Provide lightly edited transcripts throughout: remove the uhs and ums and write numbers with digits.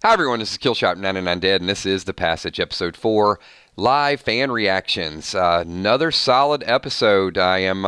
Hi everyone, this is Killshot99Dead, and this is The Passage, Episode 4, live fan reactions. Another solid episode. I'm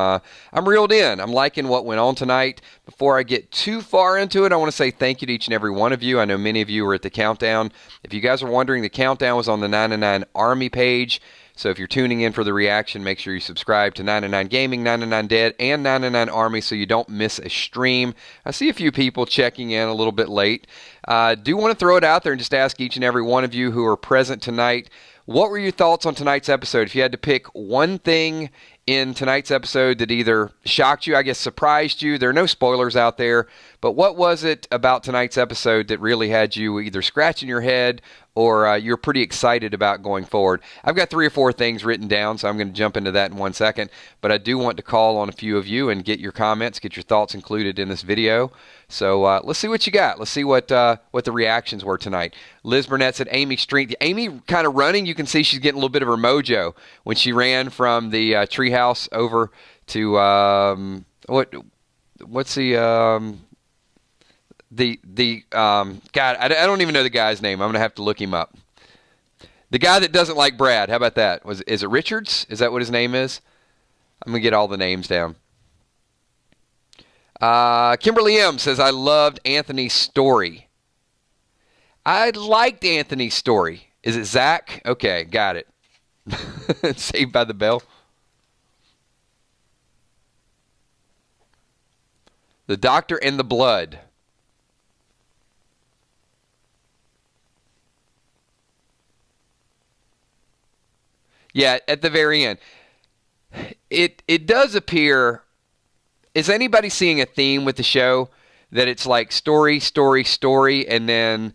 reeled in. I'm liking what went on tonight. Before I get too far into it, I want to say thank you to each and every one of you. I know many of you were at the countdown. If you guys are wondering, the countdown was on the 99 Army page. So if you're tuning in for the reaction, make sure you subscribe to 99 Gaming, 99 Dead, and 99 Army so you don't miss a stream. I see a few people checking in a little bit late. Do want to throw it out there and just ask each and every one of you who are present tonight, what were your thoughts on tonight's episode? If you had to pick one thing in tonight's episode that either shocked you, I guess surprised you, there are no spoilers out there, but what was it about tonight's episode that really had you either scratching your head or you're pretty excited about going forward? I've got 3 or 4 things written down, so I'm going to jump into that in 1 second, but I do want to call on a few of you and get your comments, get your thoughts included in this video. So let's see what you got. Let's see what the reactions were tonight. Liz Burnett said Amy strength. Amy kind of running. You can see she's getting a little bit of her mojo when she ran from the treehouse over to what's the God, I don't even know the guy's name. I'm gonna have to look him up. The guy that doesn't like Brad. How about that? Is it Richards? Is that what his name is? I'm gonna get all the names down. Kimberly M says, I loved Anthony's story. I liked Anthony's story. Is it Zach? Okay, got it. Saved by the Bell. The Doctor and the Blood. Yeah, at the very end. It does appear... Is anybody seeing a theme with the show that it's like story, story, story, and then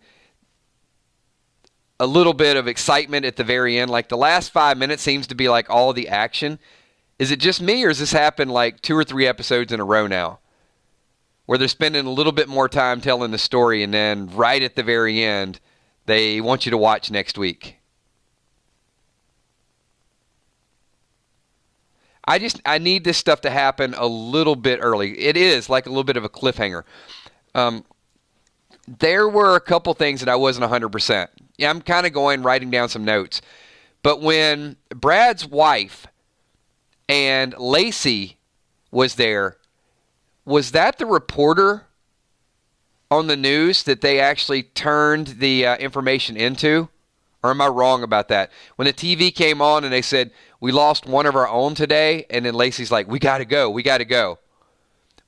a little bit of excitement at the very end? Like the last 5 minutes seems to be like all the action. Is it just me, or has this happened like 2 or 3 episodes in a row now, where they're spending a little bit more time telling the story, and then right at the very end, they want you to watch next week? I need this stuff to happen a little bit early. It is like a little bit of a cliffhanger. There were a couple things that I wasn't 100%. Yeah, I'm kind of writing down some notes. But when Brad's wife and Lacey was there, was that the reporter on the news that they actually turned the information into? Or am I wrong about that? When the TV came on and they said, we lost one of our own today, and then Lacey's like, we got to go, we got to go.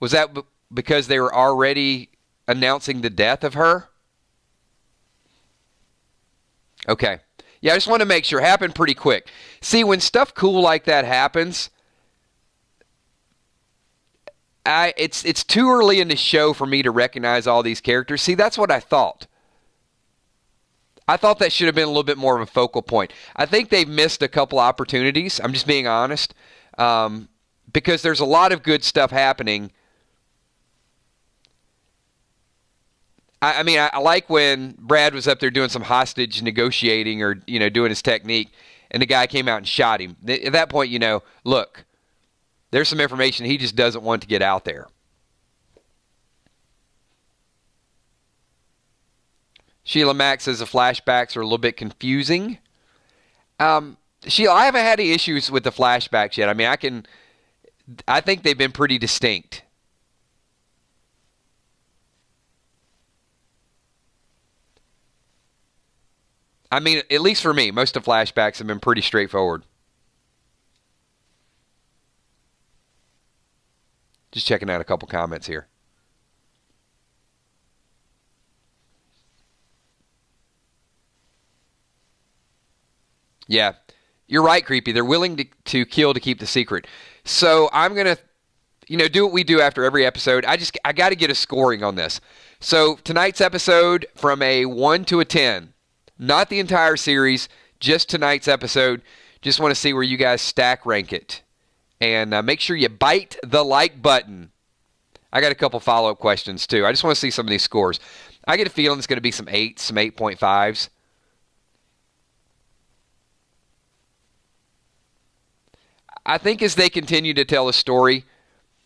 Was that because they were already announcing the death of her? Okay. Yeah, I just want to make sure. It happened pretty quick. See, when stuff cool like that happens, it's too early in the show for me to recognize all these characters. See, that's what I thought. I thought that should have been a little bit more of a focal point. I think they've missed a couple opportunities. I'm just being honest. Because there's a lot of good stuff happening. I mean, I like when Brad was up there doing some hostage negotiating or, doing his technique, and the guy came out and shot him. At that point, look, there's some information he just doesn't want to get out there. Sheila Mack says the flashbacks are a little bit confusing. Sheila, I haven't had any issues with the flashbacks yet. I mean, I think they've been pretty distinct. I mean, at least for me, most of the flashbacks have been pretty straightforward. Just checking out a couple comments here. Yeah, you're right, Creepy. They're willing to kill to keep the secret. So I'm going to, do what we do after every episode. I got to get a scoring on this. So tonight's episode, from a 1 to a 10, not the entire series, just tonight's episode. Just want to see where you guys stack rank it. And make sure you bite the like button. I got a couple follow-up questions, too. I just want to see some of these scores. I get a feeling it's going to be some 8s, some 8.5s. I think as they continue to tell a story,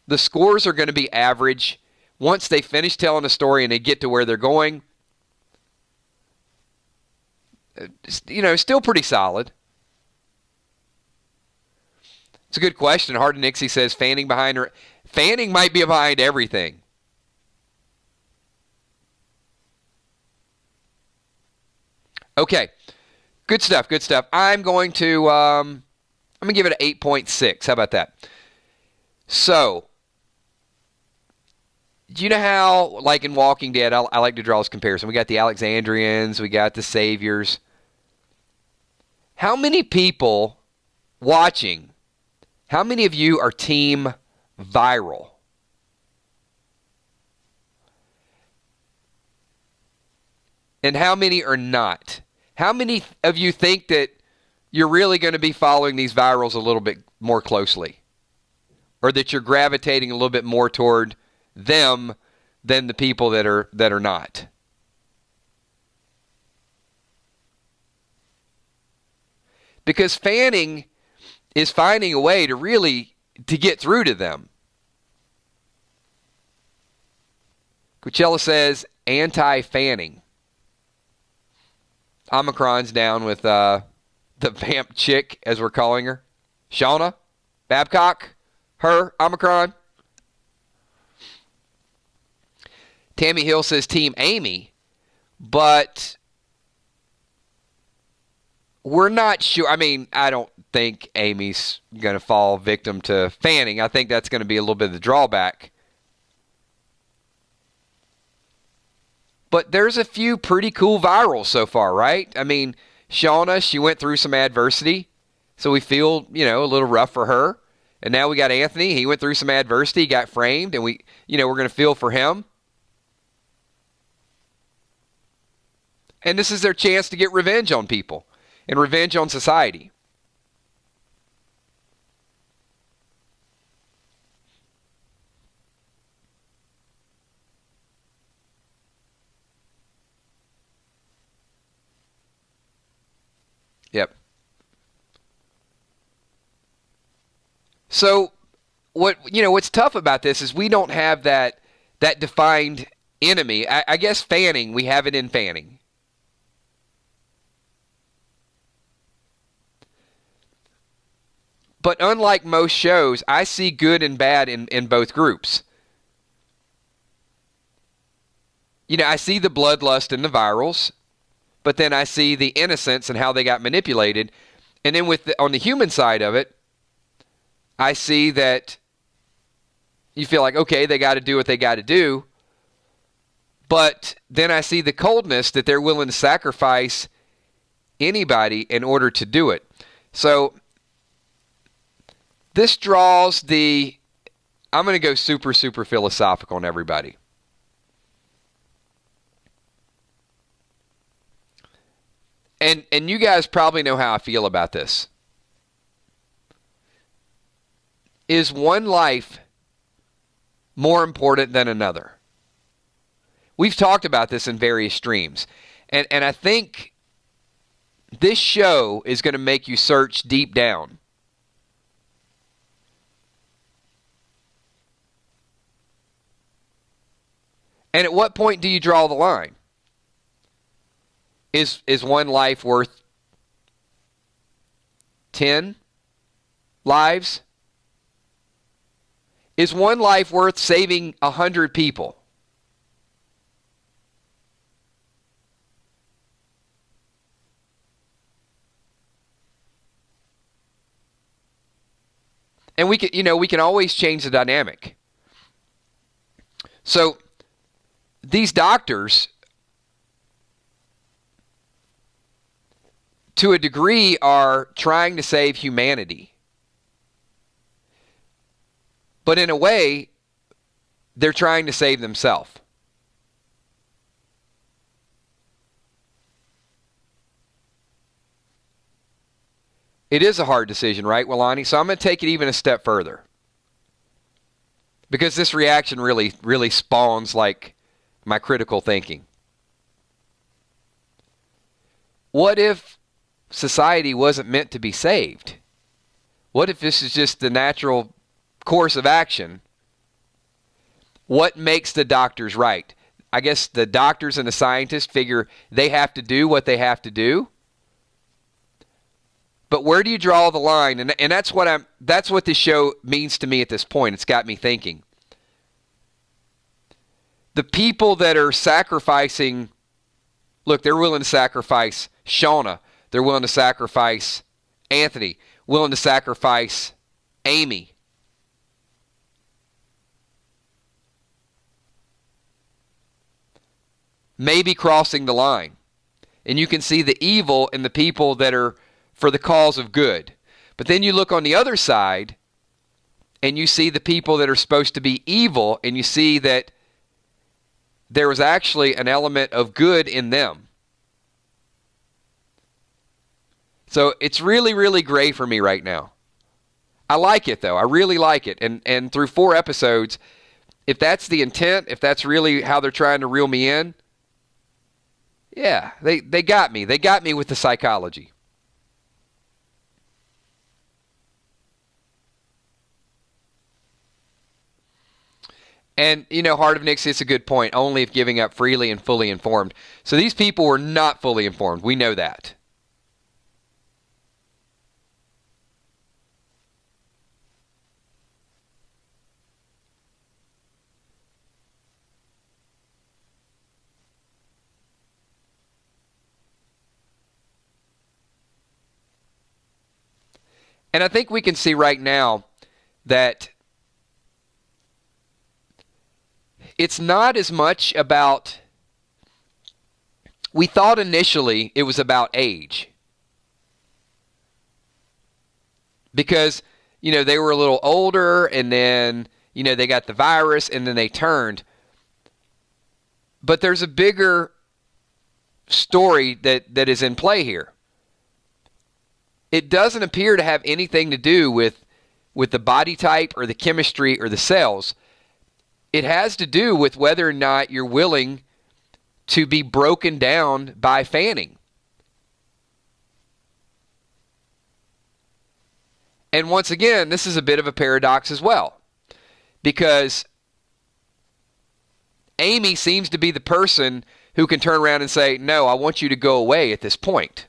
the scores are going to be average. Once they finish telling a story and they get to where they're going, still pretty solid. It's a good question. Hardin Nixie says Fanning behind her. Fanning might be behind everything. Okay, good stuff. Good stuff. I'm going to give it an 8.6. How about that? So, do you know how, like in Walking Dead, I like to draw this comparison. We got the Alexandrians, we got the Saviors. How many people watching? How many of you are team viral? And how many are not? How many of you think that you're really going to be following these virals a little bit more closely? Or that you're gravitating a little bit more toward them than the people that are not? Because Fanning is finding a way to get through to them. Coachella says anti-Fanning. Omicron's down with the vamp chick, as we're calling her. Shauna Babcock, her, Omicron. Tammy Hill says Team Amy, but we're not sure. I mean, I don't think Amy's going to fall victim to Fanning. I think that's going to be a little bit of the drawback. But there's a few pretty cool virals so far, right? I mean, Shauna, she went through some adversity, so we feel, a little rough for her. And now we got Anthony. He went through some adversity, got framed, and we're going to feel for him. And this is their chance to get revenge on people and revenge on society. Yep. So what's tough about this is we don't have that defined enemy. I guess Fanning, we have it in Fanning. But unlike most shows, I see good and bad in both groups. I see the bloodlust in the virals, but then I see the innocence and how they got manipulated. And then on the human side of it, I see that you feel like, okay, they got to do what they got to do. But then I see the coldness that they're willing to sacrifice anybody in order to do it. So this draws I'm going to go super, super philosophical on everybody. And you guys probably know how I feel about this. Is one life more important than another? We've talked about this in various streams. And I think this show is going to make you search deep down. And at what point do you draw the line? Is one life worth 10 lives? Is one life worth saving 100 people? And we can always change the dynamic. So these doctors, to a degree, are trying to save humanity. But in a way, they're trying to save themselves. It is a hard decision, right, Willani? So I'm going to take it even a step further. Because this reaction really, really spawns like my critical thinking. What if society wasn't meant to be saved? What if this is just the natural course of action? What makes the doctors right? I guess the doctors and the scientists figure they have to do what they have to do. But where do you draw the line? And that's what this show means to me at this point. It's got me thinking. The people that are sacrificing, look, they're willing to sacrifice Shauna. They're willing to sacrifice Anthony. Willing to sacrifice Amy. Maybe crossing the line. And you can see the evil in the people that are for the cause of good. But then you look on the other side and you see the people that are supposed to be evil, and you see that there was actually an element of good in them. So it's really, really gray for me right now. I like it, though. I really like it. And through 4 episodes, if that's the intent, if that's really how they're trying to reel me in, yeah, they got me. They got me with the psychology. And, Heart of Nixie, it's a good point. Only if giving up freely and fully informed. So these people were not fully informed. We know that. And I think we can see right now that it's not as much about, we thought initially it was about age. Because, they were a little older, and then, they got the virus, and then they turned. But there's a bigger story that is in play here. It doesn't appear to have anything to do with the body type or the chemistry or the cells. It has to do with whether or not you're willing to be broken down by Fanning. And once again, this is a bit of a paradox as well, because Amy seems to be the person who can turn around and say, no, I want you to go away at this point.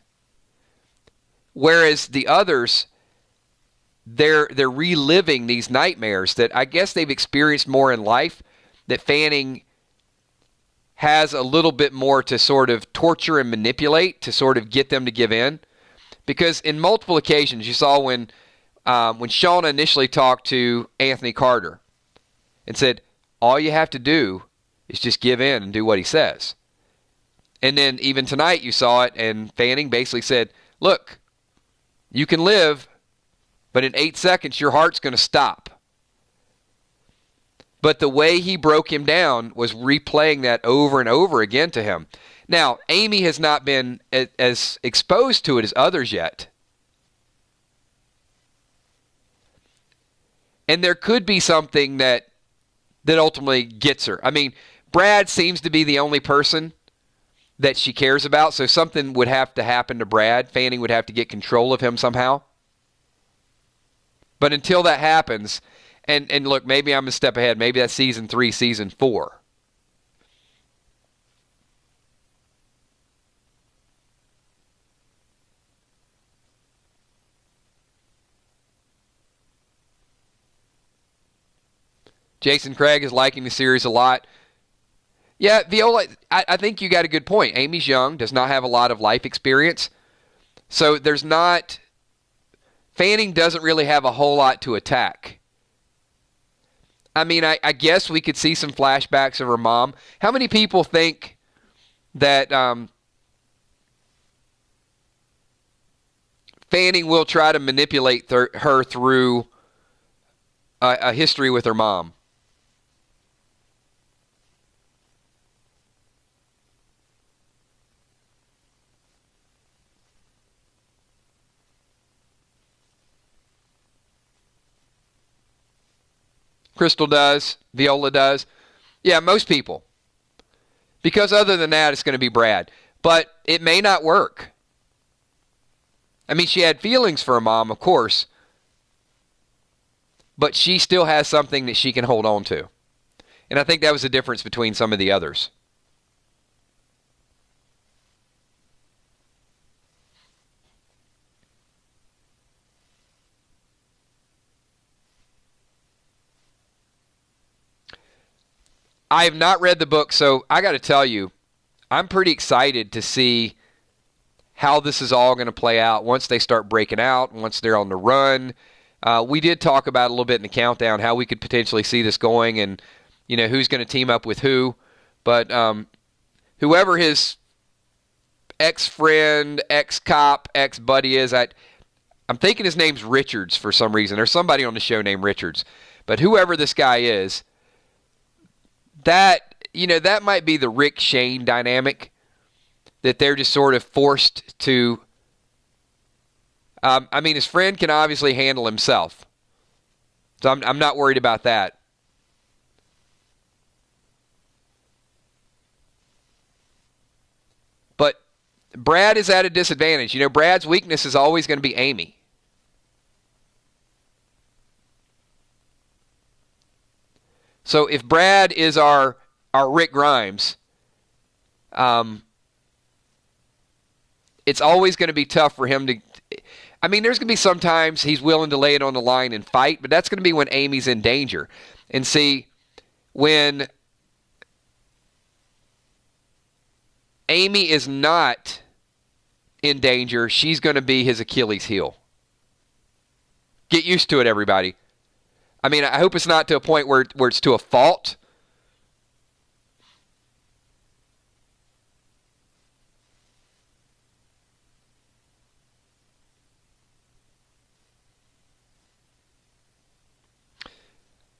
Whereas the others, they're reliving these nightmares that I guess they've experienced more in life, that Fanning has a little bit more to sort of torture and manipulate to sort of get them to give in. Because in multiple occasions, you saw when Shauna initially talked to Anthony Carter and said, all you have to do is just give in and do what he says. And then even tonight you saw it, and Fanning basically said, look, you can live, but in 8 seconds your heart's going to stop. But the way he broke him down was replaying that over and over again to him. Now, Amy has not been as exposed to it as others yet. And there could be something that ultimately gets her. I mean, Brad seems to be the only person that she cares about, so something would have to happen to Brad. Fanning would have to get control of him somehow. But until that happens, and look, maybe I'm a step ahead. Maybe that's season 3, season 4. Jason Craig is liking the series a lot. Yeah, Viola, I think you got a good point. Amy's young, does not have a lot of life experience. So there's not... Fanning doesn't really have a whole lot to attack. I mean, I guess we could see some flashbacks of her mom. How many people think that Fanning will try to manipulate her through a history with her mom? Crystal does. Viola does. Yeah, most people. Because other than that, it's going to be Brad. But it may not work. I mean, she had feelings for her mom, of course. But she still has something that she can hold on to. And I think that was the difference between some of the others. I have not read the book, so I got to tell you, I'm pretty excited to see how this is all going to play out once they start breaking out, once they're on the run. We did talk about a little bit in the countdown how we could potentially see this going and, who's going to team up with who. But whoever his ex-friend, ex-cop, ex-buddy is, I'm thinking his name's Richards for some reason. There's somebody on the show named Richards. But whoever this guy is, that might be the Rick Shane dynamic, that they're just sort of forced to. His friend can obviously handle himself, so I'm not worried about that. But Brad is at a disadvantage. Brad's weakness is always going to be Amy. So if Brad is our Rick Grimes, it's always going to be tough for him to. There's going to be sometimes he's willing to lay it on the line and fight, but that's going to be when Amy's in danger. And see, when Amy is not in danger, she's going to be his Achilles heel. Get used to it, everybody. I hope it's not to a point where it's to a fault.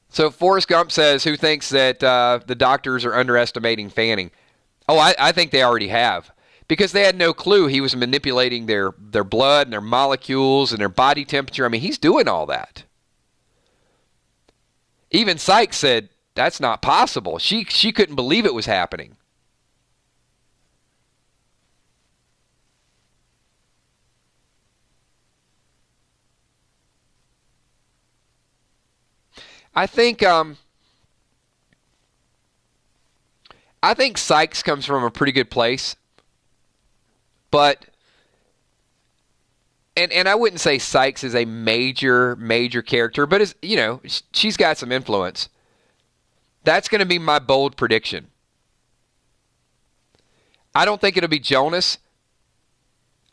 So Forrest Gump says, who thinks that the doctors are underestimating Fanning? Oh, I think they already have. Because they had no clue he was manipulating their blood and their molecules and their body temperature. He's doing all that. Even Sykes said, that's not possible. She couldn't believe it was happening. I think Sykes comes from a pretty good place, but and I wouldn't say Sykes is a major character, but she's got some influence. That's going to be my bold prediction. I don't think it'll be Jonas.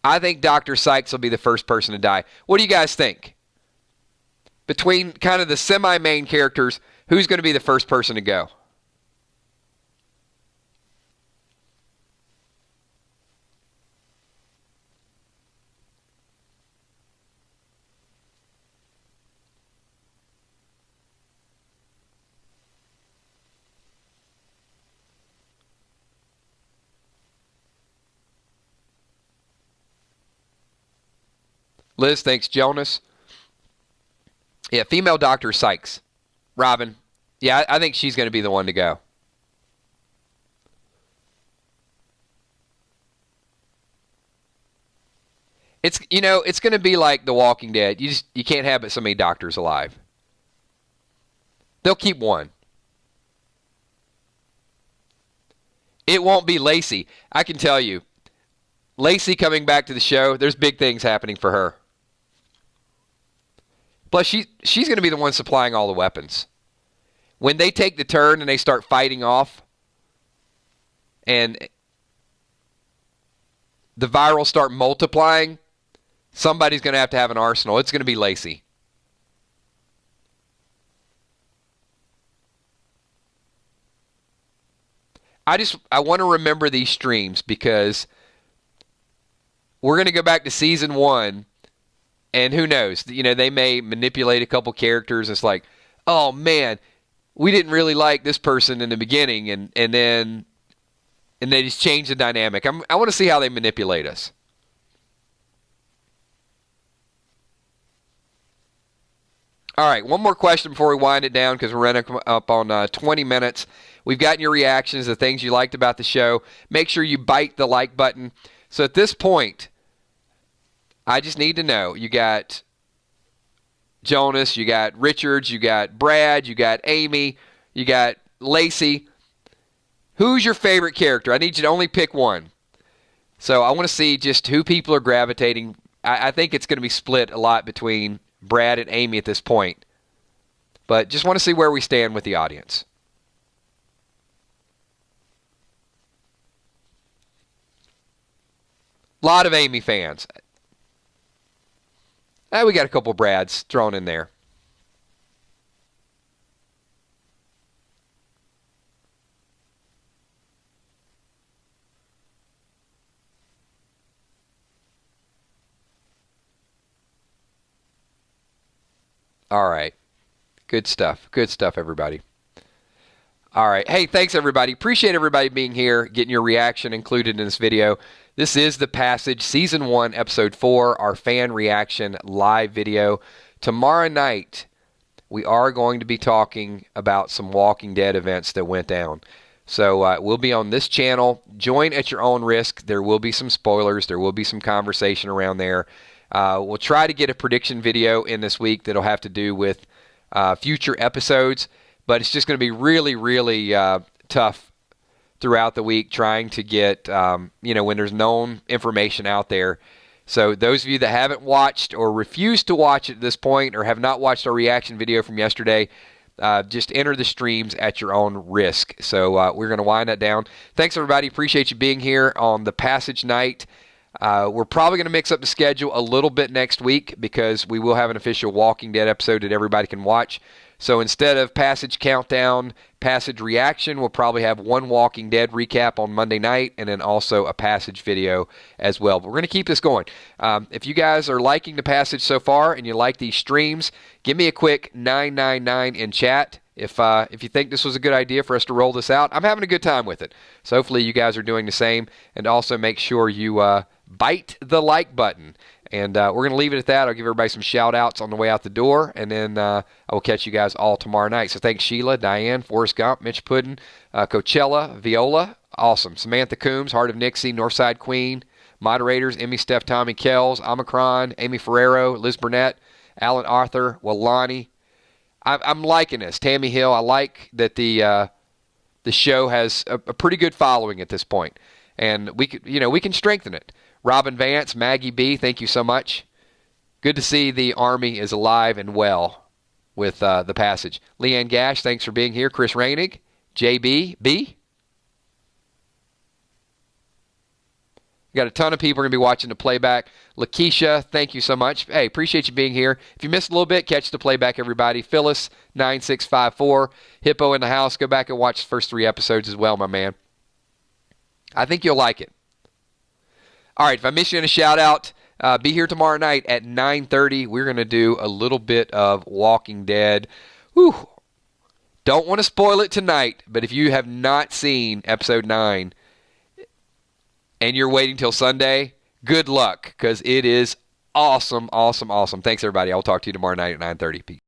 I think Dr. Sykes will be the first person to die. What do you guys think? Between kind of the semi-main characters, who's going to be the first person to go? Liz thinks Jonas. Yeah, female Dr. Sykes. Robin. Yeah, I think she's going to be the one to go. It's going to be like The Walking Dead. You can't have so many doctors alive. They'll keep one. It won't be Lacey. I can tell you. Lacey coming back to the show, there's big things happening for her. Plus, she's going to be the one supplying all the weapons. When they take the turn and they start fighting off, and the virals start multiplying, somebody's going to have an arsenal. It's going to be Lacey. I want to remember these streams because we're going to go back to season 1. And who knows? They may manipulate a couple characters. It's like, oh man, we didn't really like this person in the beginning, and then they just change the dynamic. I want to see how they manipulate us. All right, one more question before we wind it down because we're running up on 20 minutes. We've gotten your reactions, the things you liked about the show. Make sure you bite the like button. So at this point, I just need to know, you got Jonas, you got Richards, you got Brad, you got Amy, you got Lacey. Who's your favorite character? I need you to only pick one. So I want to see just who people are gravitating. I think it's going to be split a lot between Brad and Amy at this point. But just want to see where we stand with the audience. A lot of Amy fans. We got a couple Brads thrown in there. All right. Good stuff. Good stuff, everybody. All right. Hey, thanks, everybody. Appreciate everybody being here, getting your reaction included in this video. This is The Passage, Season 1, Episode 4, our fan reaction live video. Tomorrow night, we are going to be talking about some Walking Dead events that went down. So we'll be on this channel. Join at your own risk. There will be some spoilers. There will be some conversation around there. We'll try to get a prediction video in this week that'll have to do with future episodes, but it's just going to be really, really tough throughout the week trying to get, when there's known information out there. So those of you that haven't watched or refuse to watch at this point or have not watched our reaction video from yesterday, just enter the streams at your own risk. So we're going to wind that down. Thanks, everybody. Appreciate you being here on the Passage night. We're probably going to mix up the schedule a little bit next week because we will have an official Walking Dead episode that everybody can watch. So instead of Passage Countdown, Passage Reaction, we'll probably have one Walking Dead recap on Monday night and then also a Passage video as well. But we're going to keep this going. If you guys are liking the Passage so far and you like these streams, give me a quick 999 in chat. If you think this was a good idea for us to roll this out, I'm having a good time with it. So hopefully you guys are doing the same. And also make sure you bite the like button. And we're going to leave it at that. I'll give everybody some shout-outs on the way out the door. And then I will catch you guys all tomorrow night. So thanks, Sheila, Diane, Forrest Gump, Mitch Puddin, Coachella, Viola. Awesome. Samantha Coombs, Heart of Nixie, Northside Queen. Moderators, Emmy, Steph, Tommy, Kells, Omicron, Amy Ferrero, Liz Burnett, Alan Arthur, Walani. I'm liking this. Tammy Hill, I like that the show has a pretty good following at this point. And we can strengthen it. Robin Vance, Maggie B., thank you so much. Good to see the Army is alive and well with the Passage. Leanne Gash, thanks for being here. Chris Rainig, JB, B. We got a ton of people going to be watching the playback. Lakeisha, thank you so much. Hey, appreciate you being here. If you missed a little bit, catch the playback, everybody. Phyllis, 9654. Hippo in the house. Go back and watch the first 3 episodes as well, my man. I think you'll like it. All right, if I miss you in a shout-out, be here tomorrow night at 9:30. We're going to do a little bit of Walking Dead. Whew. Don't want to spoil it tonight, but if you have not seen Episode 9 and you're waiting till Sunday, good luck, because it is awesome, awesome, awesome. Thanks, everybody. I'll talk to you tomorrow night at 9:30. Peace.